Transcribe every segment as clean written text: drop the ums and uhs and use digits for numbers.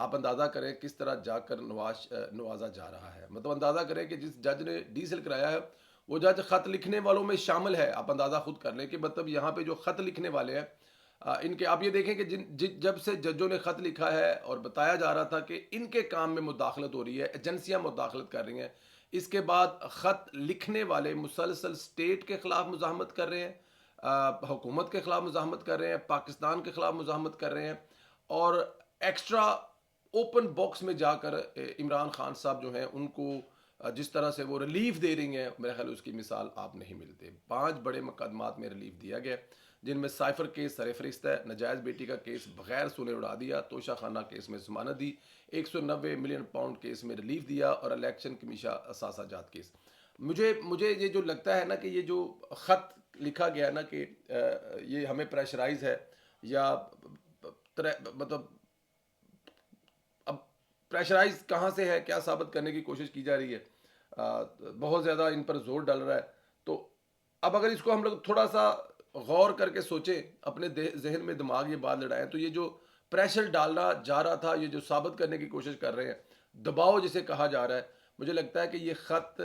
آپ اندازہ کریں کس طرح جا کر نوازا جا رہا ہے. مطلب اندازہ کریں کہ جس جج نے ڈیسل کرایا ہے وہ جج خط لکھنے والوں میں شامل ہے. آپ اندازہ خود کر لیں کہ مطلب یہاں پہ جو خط لکھنے والے ہیں ان کے آپ یہ دیکھیں کہ جب سے ججوں نے خط لکھا ہے اور بتایا جا رہا تھا کہ ان کے کام میں مداخلت ہو رہی ہے, ایجنسیاں مداخلت کر رہی ہیں, اس کے بعد خط لکھنے والے مسلسل اسٹیٹ کے خلاف مزاحمت کر رہے ہیں, حکومت کے خلاف مزاحمت کر رہے ہیں, پاکستان کے خلاف مزاحمت کر رہے ہیں, اور ایکسٹرا اوپن باکس میں جا کر عمران خان صاحب جو ہیں ان کو جس طرح سے وہ ریلیف دے رہی ہیں, میرے خیال اس کی مثال آپ نہیں ملتے. 5 بڑے مقدمات میں ریلیف دیا گیا جن میں سائفر کیس سر فہرست ہے, نجائز بیٹی کا کیس بغیر سنے اڑا دیا, توشہ خانہ کیس میں ضمانت دی, 190 ملین پاؤنڈ کیس میں ریلیف دیا, اور الیکشن کمیشن اثاثہ جات کیس. مجھے یہ جو لگتا ہے نا کہ یہ جو خط لکھا گیا نا کہ یہ ہمیں پریشرائز ہے یا مطلب اب پریشرائز کہاں سے ہے, کیا ثابت کرنے کی کوشش کی جا رہی ہے, بہت زیادہ ان پر زور ڈال رہا ہے. تو اب اگر اس کو ہم لوگ تھوڑا سا غور کر کے سوچیں, اپنے ذہن میں دماغ یہ بات لڑائیں, تو یہ جو پریشر ڈالنا جا رہا تھا, یہ جو ثابت کرنے کی کوشش کر رہے ہیں, دباؤ جسے کہا جا رہا ہے, مجھے لگتا ہے کہ یہ خط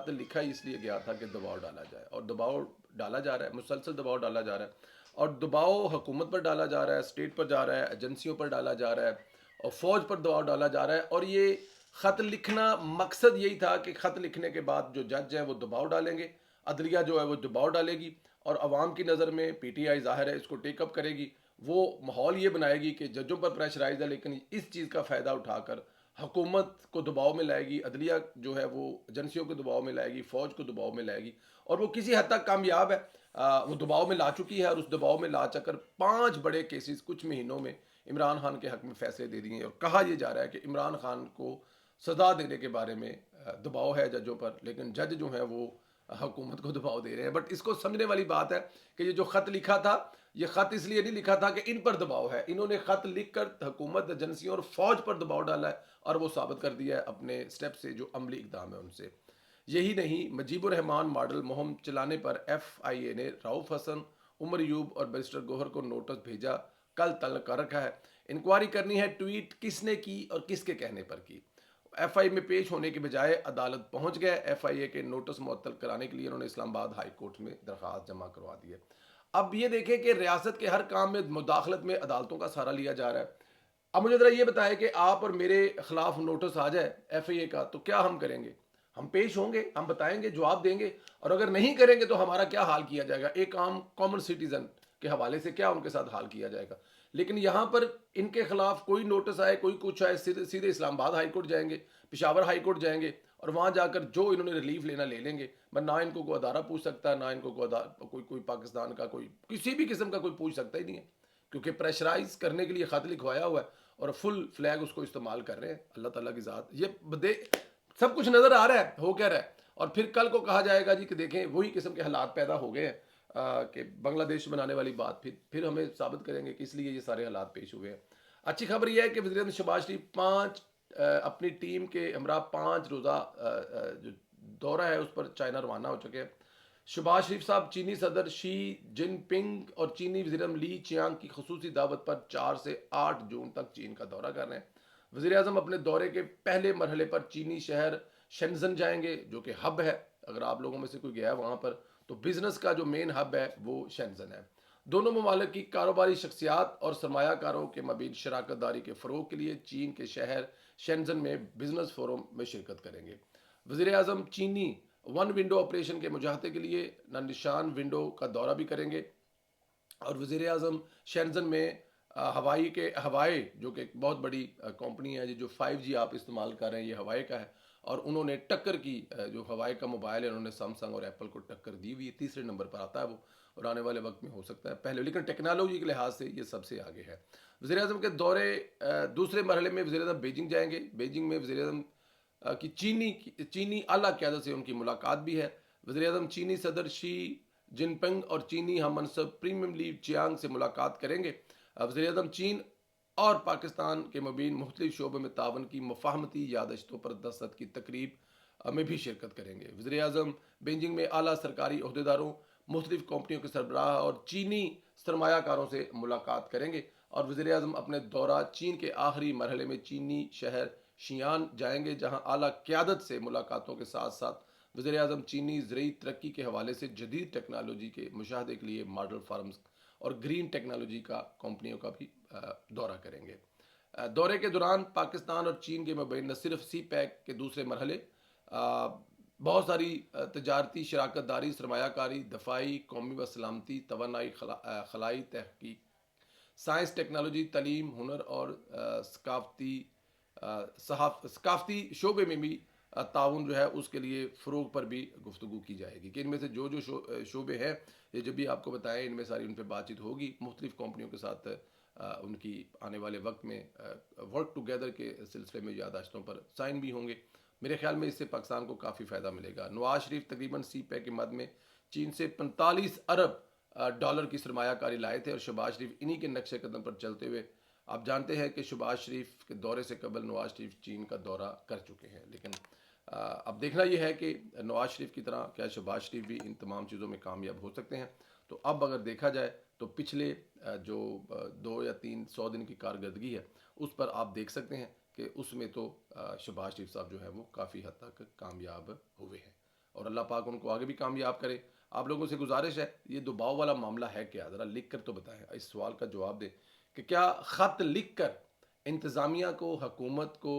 لکھا ہی اس لیے گیا تھا کہ دباؤ ڈالا جائے, اور دباؤ ڈالا جا رہا ہے, مسلسل دباؤ ڈالا جا رہا ہے, اور دباؤ حکومت پر ڈالا جا رہا ہے, اسٹیٹ پر جا رہا ہے, ایجنسیوں پر ڈالا جا رہا ہے, اور فوج پر دباؤ ڈالا جا رہا ہے. اور یہ خط لکھنا مقصد یہی تھا کہ خط لکھنے کے بعد جو جج ہیں وہ دباؤ ڈالیں گے, عدلیہ جو ہے وہ دباؤ ڈالے گی, اور عوام کی نظر میں پی ٹی آئی ظاہر ہے اس کو ٹیک اپ کرے گی, وہ ماحول یہ بنائے گی کہ ججوں پر پریشرائز ہے, لیکن اس چیز کا فائدہ اٹھا کر حکومت کو دباؤ میں لائے گی, عدلیہ جو ہے وہ ایجنسیوں کو دباؤ میں لائے گی, فوج کو دباؤ میں لائے گی, اور وہ کسی حد تک کامیاب ہے. وہ دباؤ میں لا چکی ہے, اور اس دباؤ میں لا چا کر 5 بڑے کیسز کچھ مہینوں میں عمران خان کے حق میں فیصلے دے دیے, اور کہا یہ جا رہا ہے کہ عمران خان کو سزا دینے کے بارے میں دباؤ ہے ججوں پر, لیکن جج جو ہیں وہ حکومت کو دباؤ دے رہے ہیں. بٹ اس کو سمجھنے والی بات ہے کہ یہ جو خط لکھا تھا, یہ خط اس لیے نہیں لکھا تھا کہ ان پر دباؤ ہے, انہوں نے خط لکھ کر حکومت, ایجنسیوں اور فوج پر دباؤ ڈالا ہے, اور وہ ثابت کر دیا ہے اپنے سٹیپ سے جو عملی اقدام ہے ان سے. یہی نہیں, مجیب الرحمان ماڈل مہم چلانے پر ایف آئی اے نے رؤف حسن, عمر ایوب اور بیرسٹر گوہر کو نوٹس بھیجا, کل تلق کر رکھا ہے. انکوائری کرنی ہے ٹویٹ کس نے کی اور کس کے کہنے پر کی. ایف آئی میں پیش ہونے کے بجائے عدالت پہنچ گئے. ایف آئی اے کے نوٹس معطل کرانے کے لیے انہوں نے اسلام آباد ہائی کورٹ میں درخواست جمع کروا دی ہے. اب یہ دیکھیں کہ ریاست کے ہر کام میں مداخلت میں عدالتوں کا سہارا لیا جا رہا ہے. اب مجھے ذرا یہ بتائیں کہ آپ اور میرے خلاف نوٹس آ جائے ایف آئی اے کا, تو کیا ہم کریں گے؟ ہم پیش ہوں گے, ہم بتائیں گے, جواب دیں گے, اور اگر نہیں کریں گے تو ہمارا کیا حال کیا جائے گا؟ ایک عام کامن سٹیزن کے حوالے سے کیا ان کے ساتھ حال کیا جائے گا؟ لیکن یہاں پر ان کے خلاف کوئی نوٹس آئے, کوئی کچھ آئے, سیدھے اسلام آباد ہائی کورٹ جائیں گے, پشاور ہائی کورٹ جائیں گے, اور وہاں جا کر جو انہوں نے ریلیف لینا لے لیں گے. بس نہ ان کو کوئی ادارہ پوچھ سکتا ہے, نہ ان کو کوئی پاکستان کا کوئی کسی بھی قسم کا کوئی پوچھ سکتا ہی نہیں ہے, کیونکہ پریشرائز کرنے کے لیے خط لکھوایا ہوا ہے اور فل فلیگ اس کو استعمال کر رہے ہیں. اللہ تعالیٰ کی ذات, یہ سب کچھ نظر آ رہا ہے ہو کیا رہا ہے. اور پھر کل کو کہا جائے گا جی کہ دیکھیں وہی قسم کے حالات پیدا ہو گئے ہیں کہ بنگلہ دیش بنانے والی بات, پھر ہمیں ثابت کریں گے کہ اس لیے یہ سارے حالات پیش ہوئے ہیں. اچھی خبر یہ ہے کہ وزیر اعظم شہباز شریف اپنی ٹیم کے ہمراہ 5 روزہ جو دورہ ہے اس پر چائنا روانہ ہو چکے ہیں. شہباز شریف صاحب چینی صدر شی جن پنگ اور چینی وزیر اعظم لی چیانگ کی خصوصی دعوت پر 4 سے 8 جون تک چین کا دورہ کر رہے ہیں. وزیر اعظم اپنے دورے کے پہلے مرحلے پر چینی شہر شینزن جائیں گے, جو کہ ہب ہے. اگر آپ لوگوں میں سے کوئی گیا ہے وہاں پر, تو بزنس کا جو مین ہب ہے وہ شینزن ہے. دونوں ممالک کی کاروباری شخصیات اور سرمایہ کاروں کے مابین شراکت داری کے فروغ کے لیے چین کے شہر شینزن میں بزنس فورم میں شرکت کریں گے. وزیر اعظم چینی ون ونڈو آپریشن کے مجاہدے کے لیے ننشان ونڈو کا دورہ بھی کریں گے, اور وزیر اعظم شینزن میں ہوائے جو کہ ایک بہت بڑی کمپنی ہے جو 5G آپ استعمال کر رہے ہیں, یہ ہوائے کا ہے, اور انہوں نے ٹکر کی, جو ہوائے کا موبائل ہے انہوں نے سیمسنگ اور ایپل کو ٹکر دی ہوئی ہے. 3 نمبر پر آتا ہے وہ, اور آنے والے وقت میں ہو سکتا ہے پہلے, لیکن ٹیکنالوجی کے لحاظ سے یہ سب سے آگے ہے. وزیر اعظم کے دورے دوسرے مرحلے میں وزیر اعظم بیجنگ جائیں گے. بیجنگ میں وزیر اعظم کی چینی اعلیٰ قیادت سے ان کی ملاقات بھی ہے. وزیر اعظم چینی صدر شی جن پنگ اور چینی ہم منصب پریمیم لی چیانگ سے ملاقات کریں گے. وزیر اعظم چین اور پاکستان کے مابین مختلف شعبوں میں تعاون کی مفاہمتی یادداشتوں پر دستخط کی تقریب میں بھی شرکت کریں گے. وزیر اعظم بیجنگ میں اعلیٰ سرکاری عہدیداروں, مختلف کمپنیوں کے سربراہ اور چینی سرمایہ کاروں سے ملاقات کریں گے. اور وزیر اعظم اپنے دورہ چین کے آخری مرحلے میں چینی شہر شیان جائیں گے، جہاں اعلیٰ قیادت سے ملاقاتوں کے ساتھ ساتھ وزیر اعظم چینی زرعی ترقی کے حوالے سے جدید ٹیکنالوجی کے مشاہدے کے لیے ماڈل فارمز اور گرین ٹیکنالوجی کا کمپنیوں کا بھی دورہ کریں گے۔ دورے کے دوران پاکستان اور چین کے مابین نہ صرف سی پیک کے دوسرے مرحلے، بہت ساری تجارتی شراکت داری، سرمایہ کاری، دفاعی، قومی و سلامتی، توانائی، خلائی تحقیق، سائنس ٹیکنالوجی، تعلیم، ہنر اور ثقافتی شعبے میں بھی تعاون جو ہے اس کے لیے فروغ پر بھی گفتگو کی جائے گی، کہ ان میں سے جو شعبے ہیں یہ جو بھی آپ کو بتائیں ان میں ساری ان پہ بات چیت ہوگی، مختلف کمپنیوں کے ساتھ ان کی آنے والے وقت میں ورک ٹوگیدر کے سلسلے میں یادداشتوں پر سائن بھی ہوں گے۔ میرے خیال میں اس سے پاکستان کو کافی فائدہ ملے گا۔ نواز شریف تقریباً سی پیک کے مد میں چین سے 45 ارب ڈالر کی سرمایہ کاری لائے تھے، اور شہباز شریف انہی کے نقش قدم پر چلتے ہوئے آپ جانتے ہیں کہ شہباز شریف کے دورے سے قبل نواز شریف چین کا دورہ کر چکے ہیں، لیکن اب دیکھنا یہ ہے کہ نواز شریف کی طرح کیا شہباز شریف بھی ان تمام چیزوں میں کامیاب ہو سکتے ہیں۔ تو اب اگر دیکھا جائے تو پچھلے جو 2 یا 3 100 دن کی کارکردگی ہے اس پر آپ دیکھ سکتے ہیں کہ اس میں تو شہباز شریف صاحب جو ہے وہ کافی حد تک کامیاب ہوئے ہیں، اور اللہ پاک ان کو آگے بھی کامیاب کرے۔ آپ لوگوں سے گزارش ہے، یہ دباؤ والا معاملہ ہے کیا؟ ذرا لکھ کر تو بتائیں، اس سوال کا جواب دیں کہ کیا خط لکھ کر انتظامیہ کو، حکومت کو،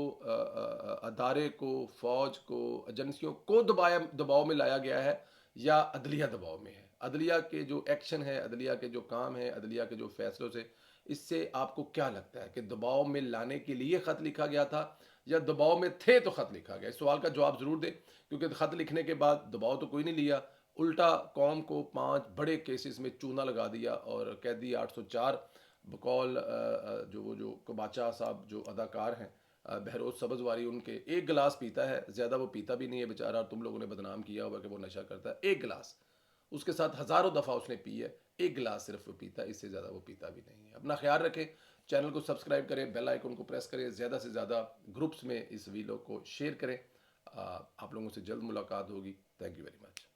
ادارے کو، فوج کو، ایجنسیوں کو دباؤ میں لایا گیا ہے، یا عدلیہ دباؤ میں ہے؟ عدلیہ کے جو ایکشن ہے، عدلیہ کے جو کام ہیں، عدلیہ کے جو فیصلوں سے اس سے آپ کو کیا لگتا ہے کہ دباؤ میں لانے کے لیے خط لکھا گیا تھا، یا دباؤ میں تھے تو خط لکھا گیا؟ اس سوال کا جواب ضرور دیں، کیونکہ خط لکھنے کے بعد دباؤ تو کوئی نہیں لیا، الٹا قوم کو 5 بڑے کیسز میں چونا لگا دیا، اور قیدی 804 بقول جو کباچا صاحب جو اداکار ہیں، بہروز سبزواری، ان کے ایک گلاس پیتا ہے، زیادہ وہ پیتا بھی نہیں ہے بیچارہ، اور تم لوگوں نے بدنام کیا ہوا کہ وہ نشہ کرتا ہے، ایک گلاس، اس کے ساتھ ہزاروں دفعہ اس نے پی ہے، ایک گلاس صرف وہ پیتا ہے، اس سے زیادہ وہ پیتا بھی نہیں ہے۔ اپنا خیال رکھیں، چینل کو سبسکرائب کریں، بیل آئیکن کو پریس کریں، زیادہ سے زیادہ گروپس میں اس ویڈیو کو شیئر کریں۔ آپ لوگوں سے جلد ملاقات ہوگی۔ Thank you very much.